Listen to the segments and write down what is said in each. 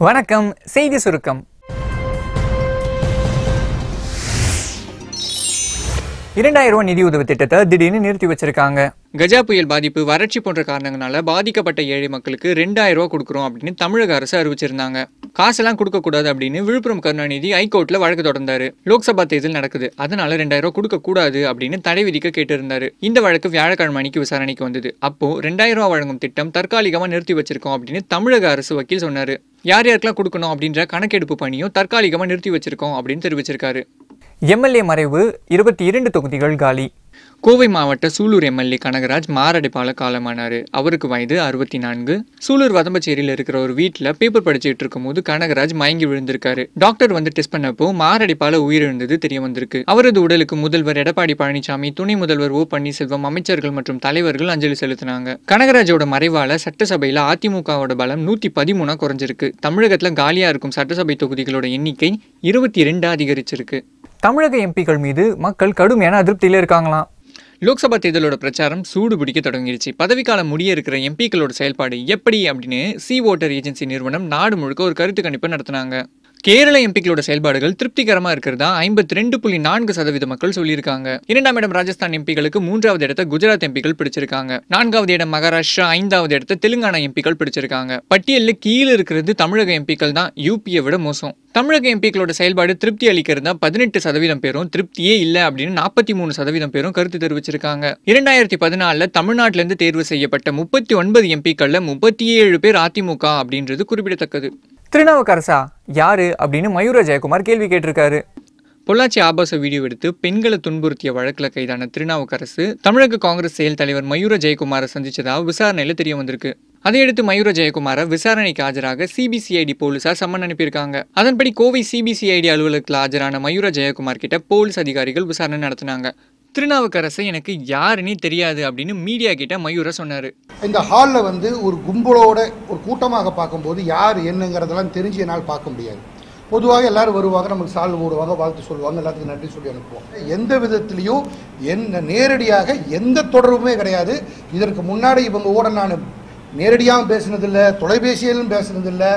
வணக்கம். செய்தி சுருக்கம். 2000 ரூபாய் நிதி உதவி திட்டத்தை திடீர்னு நிறுத்தி வச்சிருக்காங்க. கஜா புயல் பாதிப்பு, வறட்சி போன்ற காரணங்களால பாதிக்கப்பட்ட ஏழை மக்களுக்கு 2000 ரூபாய் கொடுக்குறோம் அப்படின்னு தமிழக அரசு அறிவிச்சிருந்தாங்க. காசெல்லாம் கொடுக்கக்கூடாது அப்படின்னு விழுப்புரம் கருணாநிதி ஹைகோர்ட்ல வழக்கு தொடர்ந்தாரு. லோக்சபா தேர்தல் நடக்குது, அதனால 2000 ரூபாய் கொடுக்கக்கூடாது அப்படின்னு தடை விதிக்க கேட்டிருந்தாரு. இந்த வழக்கு வியாழக்கிழமை அன்னைக்கு விசாரணைக்கு வந்தது. அப்போ 2000 ரூபாய் வழங்கும் திட்டம் தற்காலிகமா நிறுத்தி வச்சிருக்கோம் அப்படின்னு தமிழக அரசு வக்கீல் சொன்னாரு. யார் யாருக்கெல்லாம் கொடுக்கணும் அப்படின்ற கணக்கெடுப்பு பணியும் தற்காலிகமா நிறுத்தி வச்சிருக்கோம் அப்படின்னு தெரிவிச்சிருக்காரு. எம்எல்ஏ மறைவு, 22 தொகுதிகள் காலி. கோவை மாவட்ட சூலூர் எம்எல்ஏ கனகராஜ் மாரடைப்பால காலமானாரு. அவருக்கு வயது 64. சூலூர் வதம்பச்சேரியில் இருக்கிற ஒரு வீட்டில் பேப்பர் படிச்சுட்டு இருக்கும் போது கனகராஜ் மயங்கி விழுந்திருக்காரு. டாக்டர் வந்து டெஸ்ட் பண்ணப்போ மாரடைப்பால உயிரிழந்தது தெரிய வந்திருக்கு. அவரது உடலுக்கு முதல்வர் எடப்பாடி பழனிசாமி, துணை முதல்வர் ஓ பன்னீர்செல்வம், அமைச்சர்கள் மற்றும் தலைவர்கள் அஞ்சலி செலுத்தினாங்க. கனகராஜோட மறைவால சட்டசபையில அதிமுகவோட பலம் 113 குறைஞ்சிருக்கு. தமிழகத்துல காலியா இருக்கும் சட்டசபை தொகுதிகளோட எண்ணிக்கை 22 அதிகரிச்சிருக்கு. தமிழக எம்பிக்கள் மீது மக்கள் கடுமையான அதிருப்தியில இருக்காங்களாம். லோக்சபா தேர்தலோட பிரச்சாரம் சூடு பிடிக்க தொடங்கிருச்சு. பதவிக்காலம் முடிய இருக்கிற எம்பிக்களோட செயல்பாடு எப்படி அப்படின்னு சி ஓட்டர் ஏஜென்சி நிறுவனம் நாடு முழுக்க ஒரு கருத்து கணிப்பு நடத்தினாங்க. கேரள எம்பிக்களோட செயல்பாடுகள் திருப்திகரமா இருக்கிறதா 52.4% மக்கள் சொல்லியிருக்காங்க. 2ஆம் இடம் ராஜஸ்தான் எம்பிக்களுக்கு, 3வது இடத்தை குஜராத் எம்பிக்கள் பிடிச்சிருக்காங்க. 4வது இடம் மகாராஷ்டிரா, 5வது இடத்தை தெலுங்கானா எம்பிக்கள் பிடிச்சிருக்காங்க. பட்டியலில் கீழே இருக்கிறது தமிழக எம்பிக்கள் தான். யூபியை விட மோசம். தமிழக எம்பிக்களோட செயல்பாடு திருப்தி அளிக்கிறதா 18% பேரும், திருப்தியே இல்லை அப்படின்னு 43% பேரும் கருத்து தெரிவிச்சிருக்காங்க. 2014 தமிழ்நாட்டில இருந்து தேர்வு செய்யப்பட்ட 39 எம்பிக்கள்ல 37 பேர் அதிமுக அப்படின்றது குறிப்பிடத்தக்கது. திருநாவுக்கரசா யாரு அப்படின்னு மயூர ஜெயக்குமார் கேள்வி கேட்டிருக்காரு. பொள்ளாச்சி ஆபாச வீடியோ எடுத்து பெண்களை துன்புறுத்திய வழக்கில் கைதான திருநாவுக்கரசு தமிழக காங்கிரஸ் செயல் தலைவர் மயூர ஜெயக்குமாரை சந்திச்சதாக விசாரணையில் தெரிய வந்திருக்கு. அதையடுத்து மயூர ஜெயக்குமாரை விசாரணைக்கு ஆஜராக சிபிசிஐடி போலீசார் சம்மன் அனுப்பியிருக்காங்க. அதன்படி கோவை சிபிசிஐடி அலுவலகத்தில் ஆஜரான மயூர ஜெயக்குமார் கிட்ட போலீஸ் அதிகாரிகள் விசாரணை நடத்தினாங்க. திருநாவுக்கரசு எனக்கு யாருன்னே தெரியாது அப்படின்னு மீடியா கிட்ட மயூர சொன்னாரு. இந்த ஹாலில் வந்து ஒரு கும்பலோட ஒரு கூட்டமாக பார்க்கும்போது யார் என்னங்கிறதெல்லாம் தெரிஞ்சு என்னால் பார்க்க முடியாது. பொதுவாக எல்லாரும் வருவாங்க, நமக்கு சால்வு போடுவாங்க, வாழ்த்து சொல்லுவாங்க, எல்லாத்துக்கும் நன்றி சொல்லி அனுப்புவோம். எந்த விதத்திலையும் நேரடியாக எந்த தொடர்புமே கிடையாது. இதற்கு முன்னாடி இவங்களோட நான் நேரடியாகவும் பேசினதில்லை, தொலைபேசியிலும் பேசினதில்லை,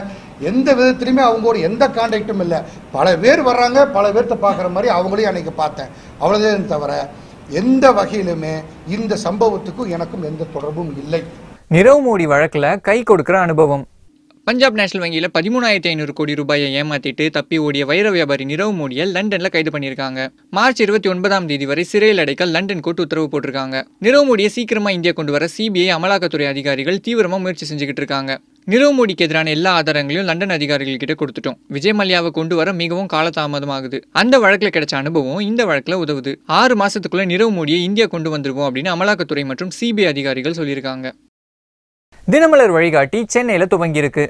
எந்த விதத்திலையுமே அவங்களோட எந்த கான்டாக்டும் இல்லை. பல பேர் வர்றாங்க, பல பேர்த்த பார்க்குற மாதிரி அவங்களையும் அன்றைக்கி பார்த்தேன். அவ்வளோதான் தவிர எந்த வகையிலுமே இந்த சம்பவத்துக்கும் எனக்கும் எந்த தொடர்பும் இல்லை. நிரவ் மோடி வழக்கில் கை கொடுக்கிற அனுபவம். பஞ்சாப் நேஷனல் வங்கியில் 13,500 கோடி ரூபாயை ஏமாத்திட்டு தப்பி ஓடிய வைர வியாபாரி நிரவ் மோடியை லண்டன்ல கைது பண்ணியிருக்காங்க. மார்ச் 29ஆம் தேதி வரை சிறையில் அடைக்க லண்டன் கோர்ட் உத்தரவு போட்டிருக்காங்க. நிரவ் மோடியை சீக்கிரமா இந்தியா கொண்டு வர சிபிஐ, அமலாக்கத்துறை அதிகாரிகள் தீவிரமா முயற்சி செஞ்சுக்கிட்டு இருக்காங்க. நிரவ் மோடிக்கு எதிரான எல்லா ஆதாரங்களையும் லண்டன் அதிகாரிகள் கிட்ட கொடுத்துட்டோம். விஜய் மல்லையாவை கொண்டு வர மிகவும் காலதாமதமாகுது. அந்த வழக்கில் கிடைச்ச அனுபவம் இந்த வழக்கில் உதவுது. 6 மாசத்துக்குள்ள நிரவ் மோடியை இந்தியா கொண்டு வந்துருவோம் அப்படின்னு அமலாக்கத்துறை மற்றும் சிபிஐ அதிகாரிகள் சொல்லியிருக்காங்க. தினமலர் வழிகாட்டி சென்னையில துவங்கியிருக்கு.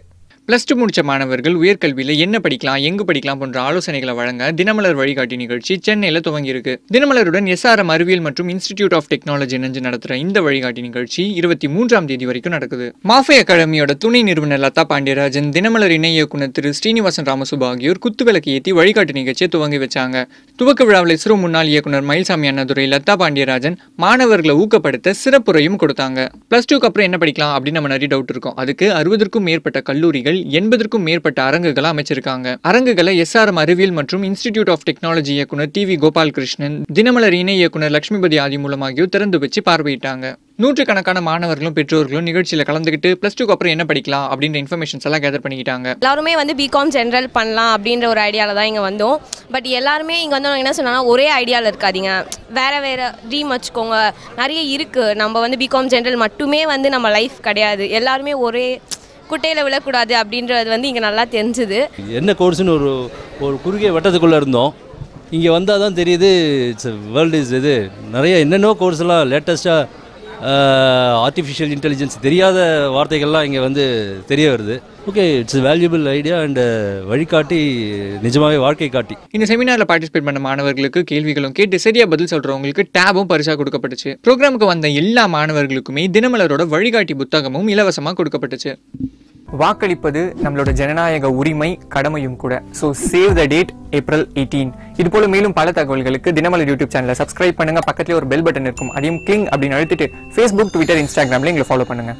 +2 முடிச்ச மாணவர்கள் உயர்கல்வியில் என்ன படிக்கலாம், எங்கு படிக்கலாம் போன்ற ஆலோசனைகளை வழங்க தினமலர் வழிகாட்டி நிகழ்ச்சி சென்னையில் துவங்கியிருக்கு. தினமலருடன் SRM அறிவியல் மற்றும் இன்ஸ்டிடியூட் ஆஃப் டெக்னாலஜி இணைஞ்சு நடத்துகிற இந்த வழிகாட்டி நிகழ்ச்சி 23ஆம் தேதி வரைக்கும் நடக்குது. மாஃபே அகாடமியோட துணை நிறுவனர் லதா பாண்டியராஜன், தினமலர் இணை இயக்குனர் திரு ஸ்ரீனிவாசன் ராமசுபா ஆகியோர் குத்துவிளக்கு ஏற்றி வழிகாட்டி நிகழ்ச்சியை துவங்கி வச்சாங்க. துவக்க விழாவில் இஸ்ரோ முன்னாள் இயக்குனர் மயில்சாமி அண்ணாதுரை, லதா பாண்டியராஜன் மாணவர்களை ஊக்கப்படுத்த சிறப்புரையும் கொடுத்தாங்க. +2க்கு அப்புறம் என்ன படிக்கலாம் அப்படின்னு நம்ம நிறைய டவுட் இருக்கும். அதுக்கு 60க்கும் மேற்பட்ட கல்லூரிகள், 80க்கும் மேற்பட்ட அரங்குகளை அமைச்சிருக்காங்க. அரங்குகளை SRM அறிவியல் மற்றும் இன்ஸ்டிடியூட் ஆஃப் டெக்னாலஜி இயக்குனர் TV கோபாலகிருஷ்ணன், தினமலர் இணை இயக்குனர் லட்சுமிபதி ஆதிமூலம் ஆகியோர் திறந்து வச்சு பார்வையிட்டாங்க. நூற்றுக்கணக்கான மாணவர்களும் பெற்றோர்களும் நிகழ்ச்சியில் கலந்துக்கிட்டு +2க்கு அப்புறம் என்ன படிக்கலாம் அப்படின்ற இன்ஃபர்மேஷன்ஸ் எல்லாம் கேதர் பண்ணிக்கிட்டாங்க. எல்லாருமே வந்து பிகாம் ஜென்ரல் பண்ணலாம் அப்படின்ற ஒரு ஐடியாவில் தான் இங்கே வந்தோம். பட் எல்லாருமே இங்கே வந்து என்ன சொன்னாங்கன்னா, ஒரே ஐடியாவில் இருக்காதீங்க, வேறு வேறு ட்ரீம் வச்சுக்கோங்க, நிறைய இருக்குது. நம்ம வந்து பிகாம் ஜென்ரல் மட்டுமே வந்து நம்ம லைஃப் கிடையாது, எல்லாருமே ஒரே குட்டையில் விழக்கூடாது அப்படின்றது வந்து இங்கே நல்லா தெரிஞ்சுது. என்ன கோர்ஸ்னு ஒரு குறுகிய வட்டத்துக்குள்ளே இருந்தோம். இங்கே வந்தால் தான் தெரியுது இட்ஸ் வேர்ல்டு இஸ் இது நிறைய என்னென்னோ கோர்ஸ்லாம் லேட்டஸ்ட்டாக ஆர்டிஃபிஷியல் இன்டெலிஜென்ஸ் தெரியாத வார்த்தைகள்லாம் இங்கே வந்து தெரிய வருது. Okay, it's valuable idea and வழிகாட்டி, நிஜமாகவே வாழ்க்கை காட்டி. இந்த செமினாரில் பார்ட்டிசிபேட் பண்ண மாணவர்களுக்கு கேள்விகளும் கேட்டு சரியா பதில் சொல்றவங்களுக்கு டேபும் பரிசா கொடுக்கப்பட்டுச்சு. ப்ரோக்ராமுக்கு வந்த எல்லா மாணவர்களுக்குமே தினமலரோட வழிகாட்டி புத்தகமும் இலவசமாக கொடுக்கப்பட்டுச்சு. வாக்களிப்பது நம்மளோட ஜனநாயக உரிமை, கடமையும் கூட. So save the date, April 18. இது போல மேலும் பல தகவல்களுக்கு தினமலர் யூடியூப் சேனலை சப்ஸ்கிரைப் பண்ணுங்க. பக்கத்துல ஒரு பெல் பட்டன் இருக்கும், அதையும் கிளிங் அப்படின்னு அழுத்திட்டு Facebook, Twitter, Instagramல எங்களை ஃபாலோ பண்ணுங்க.